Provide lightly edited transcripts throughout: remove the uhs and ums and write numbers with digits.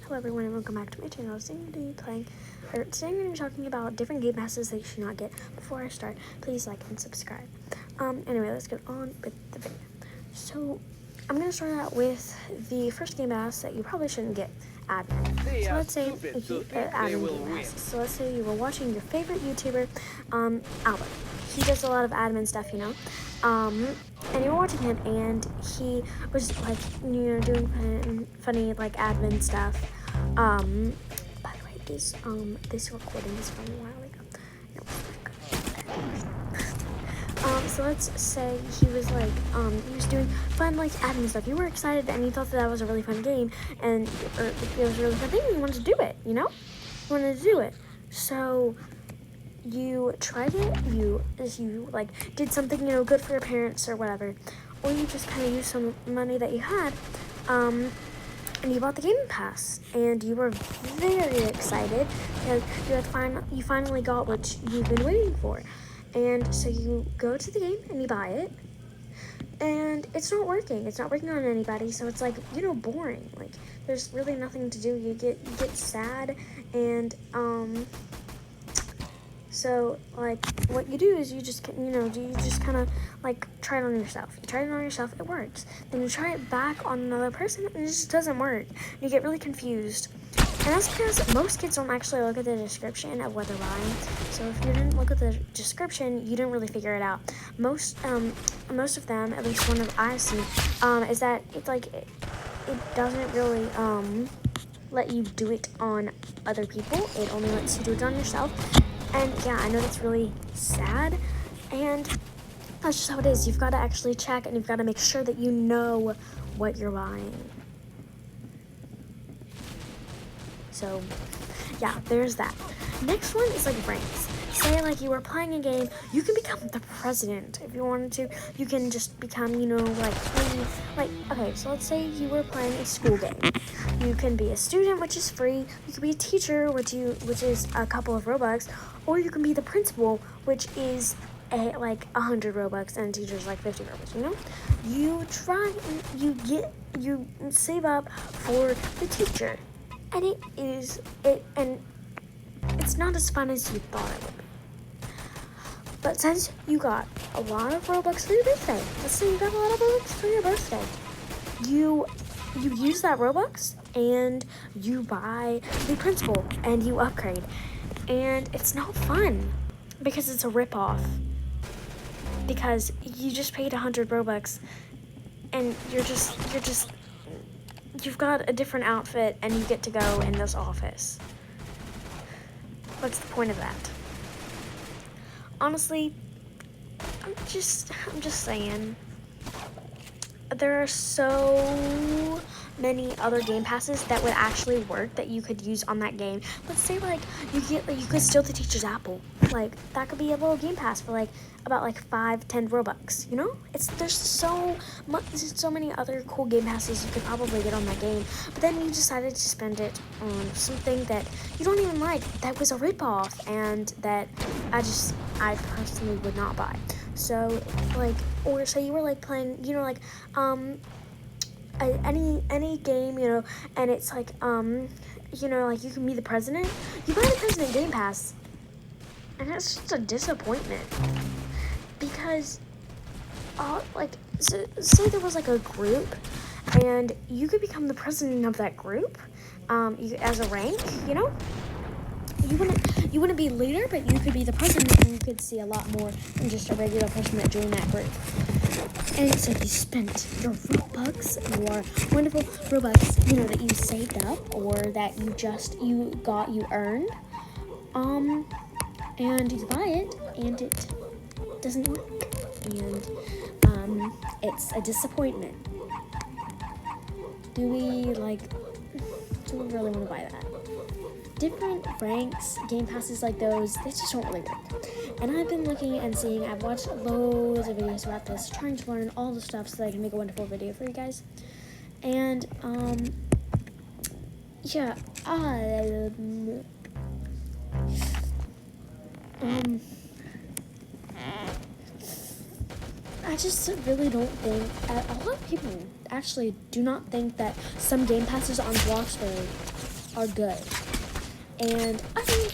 Hello everyone and welcome back to my channel. Today I'm going to be talking about different game passes that you should not get. Before I start, please like and subscribe. Anyway, let's get on with the video. So, I'm going to start out with the first game pass that you probably shouldn't get, admin. So let's say, admin game passes. So let's say you were watching your favorite YouTuber, Albert. He does a lot of admin stuff, you know. And you were watching him, and he was like, doing funny like admin stuff. By the way, this recording is from a while ago. No, so let's say he was like, he was doing fun like admin stuff. You were excited, and you thought that was a really fun game, and it was a really fun thing. And you wanted to do it, you know? You wanted to do it. So you tried it, you like did something, good for your parents or whatever, or you just kind of used some money that you had, and you bought the game pass, and you were very excited because you finally got what you've been waiting for, and so you go to the game and you buy it, and it's not working on anybody, so it's like, boring. Like, there's really nothing to do. You get sad, and so, like, what you do is you just kind of, like, try it on yourself. You try it on yourself, it works. Then you try it back on another person, and it just doesn't work. And you get really confused. And that's because most kids don't actually look at the description of what they're buying. So if you didn't look at the description, you didn't really figure it out. Most of them, at least one of I've seen, is that it's like, it doesn't really, let you do it on other people. It only lets you do it on yourself. And yeah, I know that's really sad, and that's just how it is. You've got to actually check, and you've got to make sure that you know what you're buying. So yeah, there's that. Next one is like ranks. Say like you were playing a game, you can become the president if you wanted to. You can just become, okay, so let's say you were playing a school game. You can be a student, which is free. You can be a teacher, which is a couple of Robux, or you can be the principal, which is 100 Robux, and teachers like 50 Robux. You try and you save up for the teacher, and it's not as fun as you thought it would be. But since you got a lot of Robux for your birthday, let's say you got a lot of Robux for your birthday, you use that Robux and you buy the principal and you upgrade. And it's not fun because it's a ripoff. Because you just paid 100 Robux and you've got a different outfit and you get to go in this office. What's the point of that? Honestly, I'm just saying. There are so many other game passes that would actually work that you could use on that game. Let's say you could steal the teacher's apple. Like, that could be a little game pass for about 5-10 Robux. There's so many other cool game passes you could probably get on that game. But then you decided to spend it on something that you don't even like. That was a ripoff, and that I personally would not buy. So, or say you were playing, any game, and it's you can be the president. You buy the president game pass, and that's just a disappointment, because say there was a group, and you could become the president of that group, as a rank, You wouldn't be leader, but you could be the president, and you could see a lot more than just a regular person that joined that group. And so you spent your Robux, your wonderful Robux, that you saved up, or that you earned, and you buy it, and it doesn't work, and it's a disappointment. Do we really want to buy that? Different ranks, game passes like those, they just don't really work. And I've been looking and seeing, I've watched loads of videos about this, trying to learn all the stuff so that I can make a wonderful video for you guys. And, yeah, I just really don't think, a lot of people actually do not think that some game passes on Bloxburg are good. And I mean,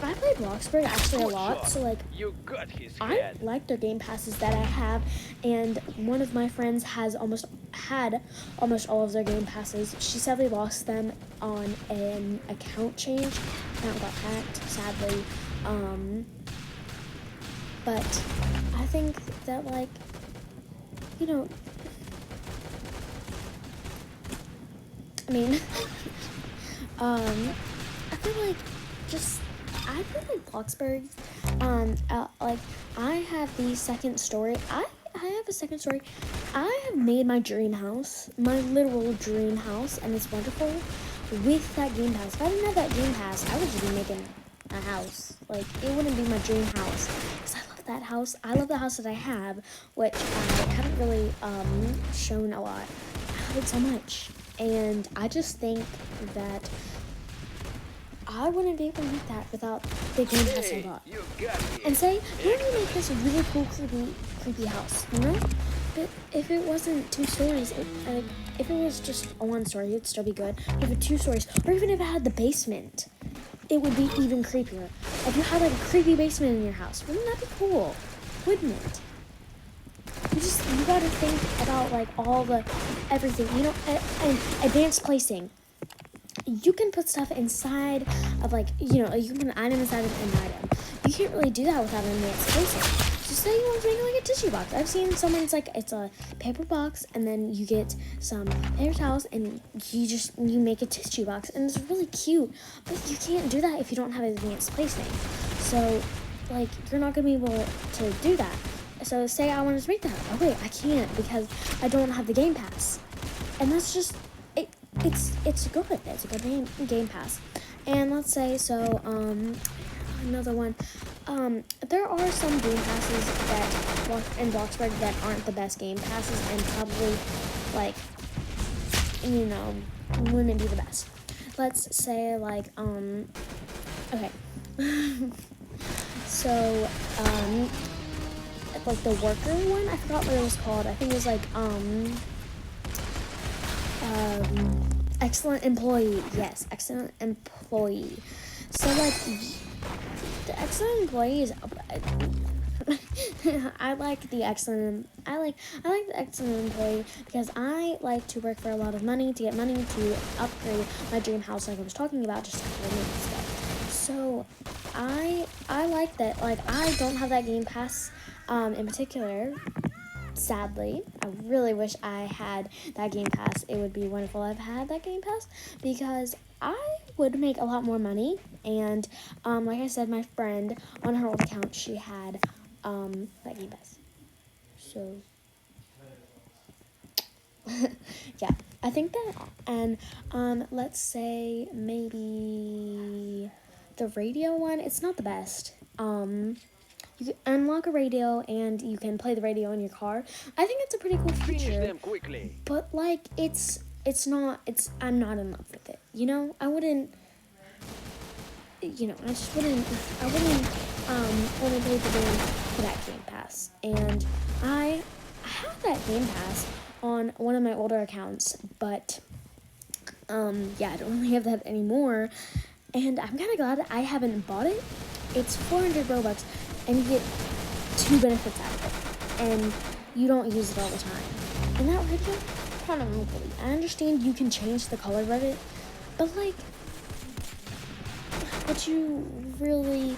I play Bloxburg actually a lot, so like I like their game passes that I have, and one of my friends had almost all of their game passes. She sadly lost them on an account change. Account got hacked, sadly. But I think that, like, you know, I mean, I feel like I feel like Bloxburg, like, I have the second story. I have a second story. I have made my dream house, my literal dream house, and it's wonderful with that game pass. If I didn't have that game pass, I would just be making a house. Like, it wouldn't be my dream house. Because I love that house. I love the house that I have, which I haven't really shown a lot. I love it so much. And I just think that I wouldn't be able to make that without the game pass I got. And say, you want to make this a really cool, creepy house, you know? But if it wasn't 2 stories, if it was just a 1 story, it'd still be good. But if it 2 stories, or even if it had the basement, it would be even creepier. If you had like a creepy basement in your house, wouldn't that be cool? Wouldn't it? You gotta think about like everything, you know, and advanced placing. You can put stuff inside of, like, you know, you can put an item inside of an item. You can't really do that without an advanced placing. So say you want to make like a tissue box. I've seen someone, it's a paper box, and then you get some paper towels, and you make a tissue box, and it's really cute. But you can't do that if you don't have advanced placing. So, like, you're not gonna be able to do that. So say I wanted to make that. Oh wait, I can't because I don't have the game pass. And that's just it's good. It's a good game pass. And let's say another one. There are some game passes in Bloxburg that aren't the best game passes and probably, like, you know, wouldn't be the best. Let's say like okay. So like the worker one, I forgot what it was called. I think it was like excellent employee. Yes, excellent employee. So like the excellent employee is I like the excellent employee because I like to work for a lot of money to get money to upgrade my dream house, like I was talking about just a couple of minutes ago. So I like that. Like, I don't have that game pass in particular. Sadly, I really wish I had that game pass. It would be wonderful if I had that game pass because I would make a lot more money. And like I said, my friend on her old account, she had that game pass. So yeah, I think that. And let's say maybe the radio one. It's not the best. You can unlock a radio and you can play the radio in your car. I think it's a pretty cool feature. But like I'm not in love with it. You know, I wouldn't want to pay the game for that game pass. And I have that game pass on one of my older accounts, but yeah, I don't really have that anymore. And I'm kind of glad that I haven't bought it. It's 400 Robux. And you get 2 benefits out of it. And you don't use it all the time. And that radio, I don't know, really. I understand you can change the color of it. But, like, would you really,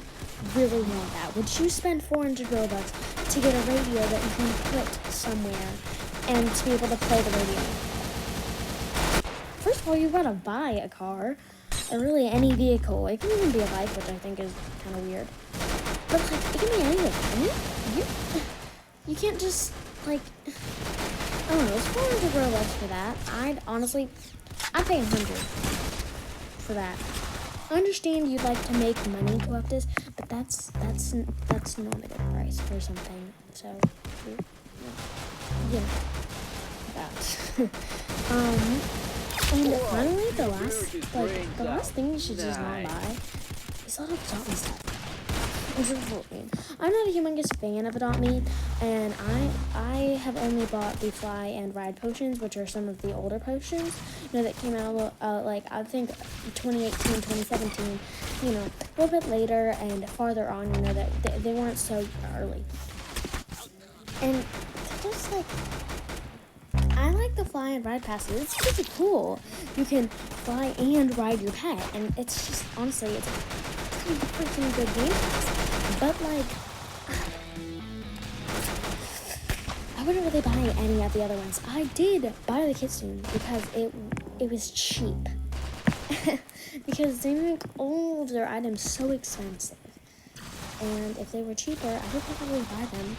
really want that? Would you spend 400 Robux to get a radio that you can put somewhere and to be able to play the radio? First of all, you gotta buy a car. Or really any vehicle. It can even be a bike, which I think is kind of weird. But, like, it can be anything. You can't just, like, I don't know, it's 400 Robux for that. I'd pay 100 for that. I understand you'd like to make money to up this, but that's not a good price for something. So, yeah, that. And finally, the last thing you should just not buy is a lot of zombie stuff. I'm not a humongous fan of Adopt Me, and I have only bought the Fly and Ride potions, which are some of the older potions, that came out like I think 2018, 2017, a little bit later and farther on, that they weren't so early. And just like, I like the Fly and Ride passes. It's pretty cool. You can fly and ride your pet, and it's just, honestly, it's a pretty freaking good game pass. But, like, I wouldn't really buy any of the other ones. I did buy the Kitsune because it was cheap. Because they make all of their items so expensive. And if they were cheaper, I would probably buy them.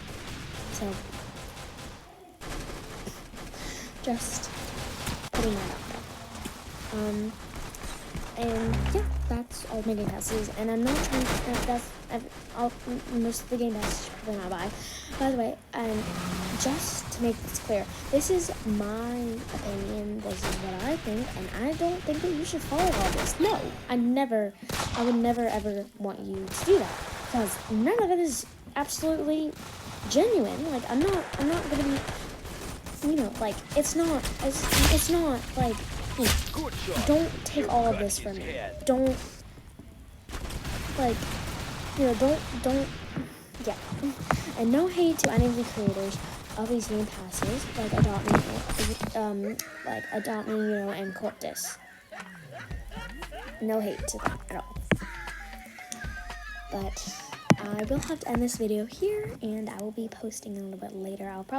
So, just putting that out there. And yeah, that's all my game passes. And I'm not trying to, most of the game passes are probably not buy. By the way, just to make this clear, this is my opinion, this is what I think, and I don't think that you should follow all this. No, I would never ever want you to do that, because none of it is absolutely genuine. Like, I'm not gonna be, like, it's not like, don't take all of this from me. Don't, like, don't, yeah. And no hate to any of the creators of these game passes, like Adopt Me, and Corpus. No hate to them at all. But I will have to end this video here, and I will be posting a little bit later. I'll probably